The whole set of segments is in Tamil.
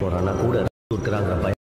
ஒரு அண்ணா கூட இருக்கிறாங்க பயம்.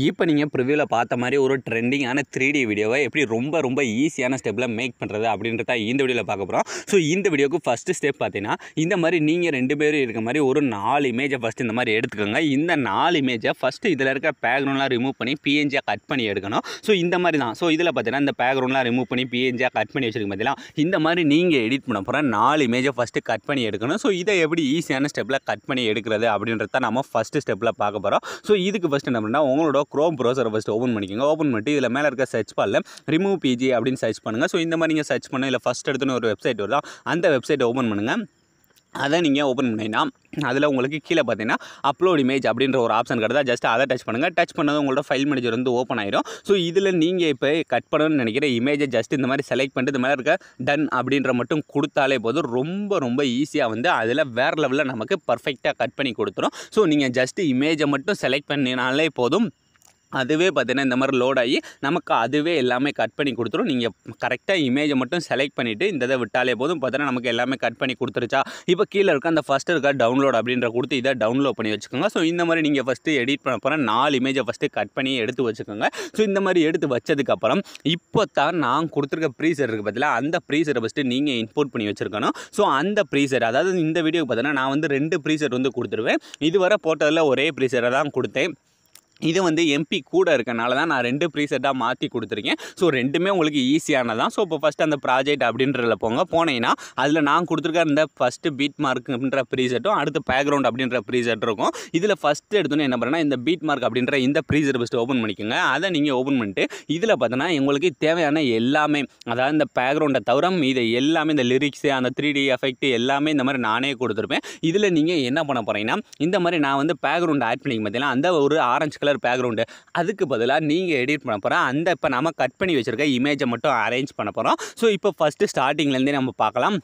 இப்போ நீங்கள் ப்ரிவியூவில் பார்த்த மாதிரி ஒரு ட்ரெண்டிங்கான 3D வீடியோவை எப்படி ரொம்ப ஈஸியான ஸ்டெப்பில் மேக் பண்ணுறது அப்படின்றத இந்த வீடியோவில் பார்க்க போகிறோம். ஸோ இந்த வீடியோக்கு ஃபஸ்ட்டு ஸ்டெப் பார்த்தீங்கன்னா, இந்த மாதிரி நீங்கள் 2 பேர் இருக்க மாதிரி ஒரு 4 இமேஜை ஃபஸ்ட்டு இந்த மாதிரி எடுத்துக்கோங்க. இந்த 4 இமேஜை ஃபஸ்ட்டு இதில் இருக்க பேக்ரவுண்ட்லாம் ரிமூவ் பண்ணி பிஎன்ஜியாக கட் பண்ணி எடுக்கணும். ஸோ இந்த மாதிரி தான். ஸோ இதில் பார்த்தீங்கன்னா இந்த பேக்ரவுண்ட்லாம் ரிமூவ் பண்ணி பிஎன்ஜியாக கட் பண்ணி வச்சுருக்க பார்த்தீங்களா, இந்த மாதிரி நீங்கள் எடிட் பண்ண போகிற 4 இமேஜை ஃபஸ்ட்டு கட் பண்ணி எடுக்கணும். ஸோ இதை எப்படி ஈஸியான ஸ்டெப்பில் கட் பண்ணி எடுக்கிறது அப்படின்றத நம்ம ஃபஸ்ட்டு ஸ்டெப்பில் பார்க்க போகிறோம். ஸோ இதுக்கு ஃபஸ்ட்டு என்ன பண்ணால் உங்களோட க்ரோம் ப்ரௌசரை ஃபஸ்ட்டு ஓப்பன் பண்ணிக்கோங்க. ஓப்பன் பண்ணிட்டு இதில் மேலே இருக்க சர்ச் பாரில் ரிமூவ் பிஜி அப்படின்னு சர்ச் பண்ணுங்கள். ஸோ இந்த மாதிரி நீங்கள் சர்ச் பண்ண இல்லை ஃபஸ்ட் எடுத்துன்னு ஒரு வெப்சைட் வருதா, அந்த வெப்சைட்டை ஓப்பன் பண்ணுங்கள். அதை நீங்கள் ஓப்பன் பண்ணிங்கன்னா அதில் உங்களுக்கு கீழே பார்த்தீங்கன்னா அப்லோட் இமேஜ் அப்படின்ற ஒரு ஆப்ஷன் கிடையாது. ஜஸ்ட் அதை டச் பண்ணுங்கள். டச் பண்ணது உங்களோட ஃபைல் மேனேஜர் வந்து ஓப்பன் ஆயிடும். ஸோ இதில் நீங்கள் இப்போ கட் பண்ணணும்னு நினைக்கிற இமேஜை ஜஸ்ட் இந்த மாதிரி செலக்ட் பண்ணிட்டு இந்த மாதிரி இருக்க டன் அப்படின்ற மட்டும் கொடுத்தாலே போதும். ரொம்ப ஈஸியாக வந்து அதில் வேறு லெவலில் நமக்கு பர்ஃபெக்டாக கட் பண்ணி கொடுத்துரும். ஸோ நீங்கள் ஜஸ்ட் இமேஜை மட்டும் செலக்ட் பண்ணினாலே போதும். அதுவே பார்த்தீங்கன்னா இந்த மாதிரி லோட் ஆகி நமக்கு அதுவே எல்லாமே கட் பண்ணி கொடுத்துரும். நீங்கள் கரெக்டாக இமேஜை மட்டும் செலக்ட் பண்ணிவிட்டு இந்த இதை விட்டாலே போதும். பார்த்தீங்கன்னா நமக்கு எல்லாமே கட் பண்ணி கொடுத்துருச்சா. இப்போ கீழே இருக்க அந்த ஃபஸ்ட்டு இருக்க டவுன்லோட் அப்படின்ற கொடுத்து இதை டவுன்லோட் பண்ணி வச்சுக்கோங்க. ஸோ இந்த மாதிரி நீங்கள் ஃபஸ்ட்டு எடிட் பண்ண போகிற 4 இமேஜை ஃபஸ்ட்டு கட் பண்ணி எடுத்து வச்சுக்கோங்க. ஸோ இந்த மாதிரி எடுத்து வச்சதுக்கப்புறம் இப்போ தான் நான் கொடுத்துருக்க ப்ரீசர் இருக்குது பார்த்தீங்களா, அந்த ப்ரீசரை ஃபஸ்ட்டு நீங்கள் இம்போர்ட் பண்ணி வச்சுருக்கணும். ஸோ அந்த ப்ரீசர், அதாவது இந்த வீடியோக்கு பார்த்தீங்கன்னா நான் வந்து 2 ப்ரீசர் வந்து கொடுத்துருவேன். இதுவரை போட்டதில் ஒரே ப்ரீசரை தான் கொடுத்தேன். இது வந்து எம்பி கூட இருக்கனால தான் நான் 2 ப்ரீசெட்டாக மாற்றி கொடுத்துருக்கேன். ஸோ 2மே உங்களுக்கு ஈஸியானதான். ஸோ இப்போ ஃபஸ்ட்டு அந்த ப்ராஜெக்ட் அப்படின்றதில் போனீங்கன்னா அதில் நான் கொடுத்துருக்க இந்த ஃபஸ்ட்டு பீட் மார்க் அப்படின்ற ப்ரீசெட்டும் அடுத்து பேக்ரவுண்ட் அப்படின்ற ப்ரீசெட் இருக்கும். இதில் ஃபஸ்ட்டு எடுத்தோன்னே என்ன பண்ணுறேன்னா இந்த பீட் மார்க் அப்படின்ற இந்த ப்ரீசெட் ஃபஸ்ட்டு ஓப்பன் பண்ணிக்கோங்க. அதை நீங்கள் ஓப்பன் பண்ணிட்டு இதில் பார்த்தோன்னா உங்களுக்கு தேவையான எல்லாமே, அதாவது இந்த பேக்ரவுண்டை தவிர இது எல்லாமே இந்த லிரிக்ஸு அந்த 3D எஃபெக்ட் எல்லாமே இந்த மாதிரி நானே கொடுத்துருப்பேன். இதில் நீங்கள் என்ன பண்ண போகிறீங்கன்னா இந்த மாதிரி நான் வந்து பேக்ரவுண்ட் ஆட் பண்ணிக்க பார்த்தீங்கன்னா அந்த ஒரு ஆரஞ்சு கலர் பேக்ரவுண்டு, அதுக்கு பதிலாக நீங்கள் எடிட் பண்ண போகிறோம். அந்த இப்போ நம்ம கட் பண்ணி வச்சுருக்க இமேஜை மட்டும் அரேஞ்ச் பண்ண போகிறோம். ஸோ இப்போ ஃபஸ்ட்டு ஸ்டார்டிங்லேருந்தே நம்ம பார்க்கலாம்.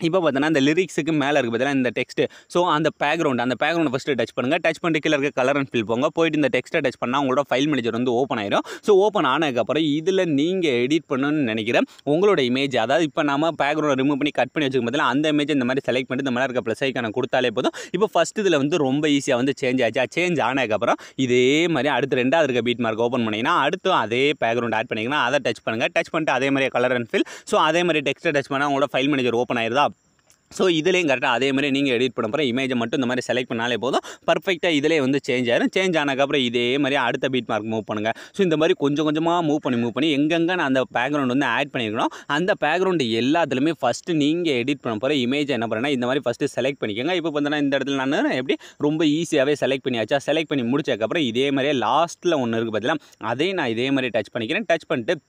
இப்போ பார்த்தோன்னா இந்த லிரிக்ஸுக்கு மேலே இருக்குது பார்த்தீங்கன்னா இந்த டெக்ஸ்ட்டு. ஸோ அந்த பேக்ரவுண்டை ஃபஸ்ட்டு டச் பண்ணுங்கள். டச் பண்ணிட்டு கீழே இருக்க கலர் அண்ட் ஃபில் போங்க. போயிட்டு இந்த டெக்ஸ்ட்டை டச் பண்ணால் உங்களோட ஃபைல் மேனேஜர் வந்து ஓப்பன் ஆயிடும். ஸோ ஓப்பன் ஆனதுக்கப்புறம் இதில் நீங்கள் எடிட் பண்ணணும்னு நினைக்கிற உங்களோட இமேஜ், அதாவது இப்போ நம்ம பேக்ரவுண்டை ரிமூவ் பண்ணி கட் பண்ணி வச்சுக்கும் பார்த்தீங்கன்னா அந்த இமேஜ் இந்த மாதிரி செலக்ட் பண்ணிட்டு இந்த மாதிரி இருக்க ப்ளஸ் ஐக்கானை கொடுத்தாலே போதும். இப்போ ஃபஸ்ட் இதில் வந்து ரொம்ப ஈஸியாக வந்து சேஞ்ச் ஆச்சு. சேஞ்ச் ஆனதுக்கப்புறம் இதே மாதிரி அடுத்து 2வது இருக்க பீட் மார்க் ஓப்பன் பண்ணிங்கன்னா அடுத்து அதே பேக்ரவுண்ட் ஆட் பண்ணிங்கன்னா அதை டச் பண்ணுங்கள். டச் பண்ணிட்டு அதே மாதிரி கலர் அண்ட் ஃபில். ஸோ அதே மாதிரி டெக்ஸ்ட்டை டச் பண்ணால் உங்களோட ஃபைல் மேனேஜர் ஓப்பன் ஆயிருதா. ஸோ இதுலேயும் கரெக்டாக அதே மாதிரி நீங்கள் எடிட் பண்ண போகிற இமேஜை மட்டும் இந்த மாதிரி செலக்ட் பண்ணாலே போதும். பர்ஃபெக்டாக இதிலே வந்து சேஞ்ச் ஆயிடும். சேஞ்ச் ஆனதுக்கப்புறம் இதே மாதிரி அடுத்த பீட் மார்க் மூவ் பண்ணுங்கள். ஸோ இந்த மாதிரி கொஞ்சம் கொஞ்சமாக மூவ் பண்ணி எங்கெங்கே நான் அந்த பேக்ரவுண்ட் வந்து ஆட் பண்ணியிருக்கணும் அந்த பேக்ரவுண்டு எல்லாத்துலேயுமே ஃபஸ்ட்டு நீங்கள் எடிட் பண்ண போகிற இமேஜை என்ன பண்ணுறேன்னா இந்த மாதிரி ஃபஸ்ட்டு செலக்ட் பண்ணிக்கோங்க. இப்போ பார்த்தீங்கன்னா இந்த இடத்துல நான் எப்படி ரொம்ப ஈஸியாகவே செலக்ட் பண்ணியாச்சா. செலக்ட் பண்ணி முடிச்சதுக்கப்புறம் இதே மாதிரியே லாஸ்ட்டில் ஒன்று இருக்குது பார்த்தீங்கன்னா அதையும் நான் இதே மாதிரி டச் பண்ணிக்கிறேன். டச் பண்ணிட்டு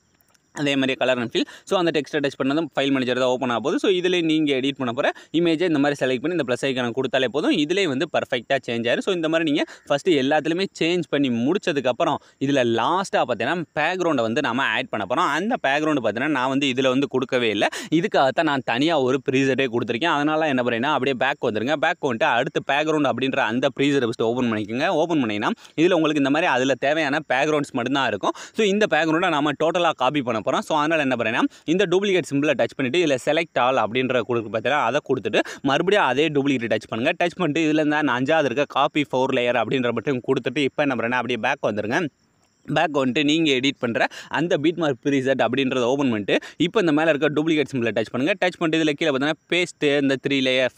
அதே மாதிரி கலர் அண்ட் ஃபில். ஸோ அந்த டெக்ஸ்ட்டை டச் பண்ணதும் ஃபைல் மேனேஜர் தான் ஓப்பன் ஆகும் போது. ஸோ இதில் நீங்கள் எடிட் பண்ண போகிற இமேஜை இந்த மாதிரி செலக்ட் பண்ணி இந்த ப்ளஸ் ஐக்கான கொடுத்தாலே போதும். இதிலே வந்து பர்ஃபெக்டாக சேஞ்ச் ஆயிடும். ஸோ இந்த மாதிரி நீங்கள் ஃபஸ்ட்டு எல்லாத்துலேயுமே சேஞ்ச் பண்ணி முடிச்சதுக்கப்புறம் இதில் லாஸ்ட்டாக பார்த்தீங்கன்னா பேக்ரவுண்டை வந்து நம்ம ஆட் பண்ண போகிறோம். அந்த பேக்ரவுண்டு பார்த்தீங்கன்னா நான் வந்து இதில் வந்து கொடுக்கவே இல்லை. இதுக்காகத்தான் நான் தனியாக ஒரு ப்ரீசெட்டே கொடுத்துருக்கேன். அதனால் என்ன பண்ணுறேன்னா அப்படியே பேக் வந்துருங்க. பேக் வந்துட்டு அடுத்து பேக்ரவுண்ட் அப்படின்ற அந்த ப்ரீசெட்டை ஃபஸ்ட்டு ஓப்பன் பண்ணிக்கோங்க. ஓப்பன் பண்ணிங்கன்னா இதில் உங்களுக்கு இந்த மாதிரி அதில் தேவையான பேக்ரவுண்ட்ஸ் மட்டும்தான் இருக்கும். ஸோ இந்த பேக்ரவுண்டை நம்ம டோட்டலாக காப்பி பண்ண போகிறோம். ஸோ அதனால் என்ன பண்ணுறேன்னா இந்த டூப்ளிகேட் சிம்பிளை டச் பண்ணிவிட்டு இதில் செலக்ட் ஆல் அப்படின்ற கொடுக்கு பார்த்தீங்கன்னா அதை கொடுத்துட்டு மறுபடியும் அதே டூப்ளிகேட் டச் பண்ணுங்கள். டச் பண்ணிட்டு இதில் இருந்தால் 5வது இருக்க காப்பி 4 லேயர் அப்படின்ற மட்டும் கொடுத்துட்டு இப்போ என்ன பண்ணுறேன்னா அப்படியே பேக் வந்துருங்க. பேக் வந்துட்டு நீங்கள் எடிட் பண்ணுற அந்த பீட் மார்க் ப்ரீசெட் அப்படின்றத ஓப்பன் பண்ணிட்டு இப்போ இந்த மேலே இருக்க டூப்ளிகேட் சிம்பிளை டச் பண்ணுங்கள். டச் பண்ணிட்டு இதில் கீழே பார்த்தீங்கன்னா பேஸ்ட்டு இந்த 3 லேயர்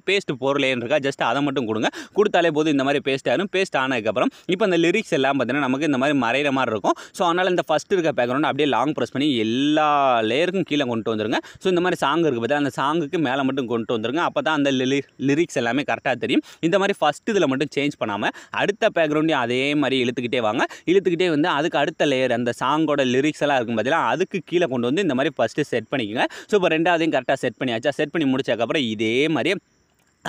பேஸ்ட் 4 லேயர் இருக்கா, ஜஸ்ட் அதை மட்டும் கொடுங்க. கொடுத்தாலே போதும் இந்த மாதிரி பேஸ்ட் ஆகும். பேஸ்ட் ஆனதுக்கப்புறம் இப்போ இந்த லிரிக்ஸ் எல்லாம் பார்த்தீங்கன்னா நமக்கு இந்த மாதிரி மறைகிற மாதிரி இருக்கும். ஸோ அதனால் இந்த ஃபஸ்ட்டு இருக்க பேக்ரவுண்ட் அப்படியே லாங் ப்ரெஸ் பண்ணி எல்லா லேயருக்கும் கீழே கொண்டு வந்துருங்க. ஸோ இந்த மாதிரி சாங் இருக்குது பார்த்தா அந்த சாங்குக்கு மேலே மட்டும் கொண்டு வந்துருங்க. அப்போ தான் அந்த லிரிக்ஸ் எல்லாமே கரெக்டாக தெரியும். இந்த மாதிரி ஃபஸ்ட்டு இதில் மட்டும் சேஞ்ச் பண்ணாமல் அடுத்த பேக்ரவுண்டையும் அதே மாதிரி இழுத்துக்கிட்டே வாங்க. இழுத்துக்கிட்டே வந்து அதுக்கு அடுத்த லேயர் அந்த சாங்கோட லிரிக்ஸ் எல்லாம் இருக்கும் பார்த்தீங்கன்னா அதுக்கு கீழே கொண்டு வந்து இந்த மாதிரி ஃபஸ்ட்டு செட் பண்ணிக்கோங்க. ஸோ இப்போ 2வதையும் கரெக்டாக செட் பண்ணியாச்சா. செட் பண்ணி முடிச்சதுக்கப்புறம் இதே மாதிரி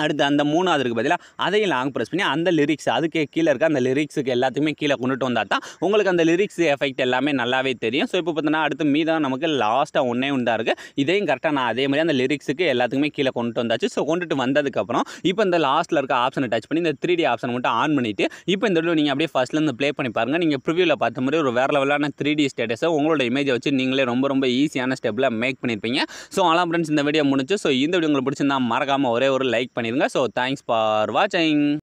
அடுத்து அந்த 3வது பதிலாக அதையும் லாங் ப்ரெஸ் பண்ணி அந்த லிரிக்ஸ் அதுக்கு கீழே இருக்க அந்த லிரிக்ஸுக்கு எல்லாத்தையுமே கீழே கொண்டுட்டு வந்தால் தான் உங்களுக்கு அந்த லிரிக்ஸ் எஃபெக்ட் எல்லாமே நல்லாவே தெரியும். ஸோ இப்போ பார்த்தீங்கன்னா அடுத்து மீதம் நமக்கு லாஸ்ட்டாக ஒன்றே தான் இருக்குது. இதையும் கரெக்டாக நான் அதே மாதிரி அந்த லிரிக்ஸுக்கு எல்லாத்துக்குமே கீழே கொண்டுட்டு வந்தாச்சு. ஸோ கொண்டுட்டு வந்ததுக்கப்புறம் இப்போ இந்த லாஸ்ட்டில் இருக்க ஆப்ஷனை டச் பண்ணி இந்த 3D ஆப்ஷனை மட்டும் ஆன் பண்ணிவிட்டு இப்போ இந்த வீடியோ நீங்கள் அப்படியே ஃபஸ்ட்லேருந்து ப்ளே பண்ணி பாருங்கள். நீங்கள் ப்ரிவியூவில் பார்த்த மாதிரி ஒரு வேறு லெவலான 3D ஸ்டேட்டஸை உங்களோட இமேஜை வச்சு நீங்களே ரொம்ப ஈஸியான ஸ்டெப்பில் மேக் பண்ணியிருப்பீங்க. ஸோ அவ்வளோ ஃப்ரெண்ட்ஸ், இந்த வீடியோ முடிஞ்சு. ஸோ இந்த வீடியோ உங்களுக்கு பிடிச்சிருந்தா மறக்காமல் ஒரே ஒரு லைக் பண்ணிடுங்க. ஸோ தேங்க்ஸ் ஃபார் வாட்சிங்.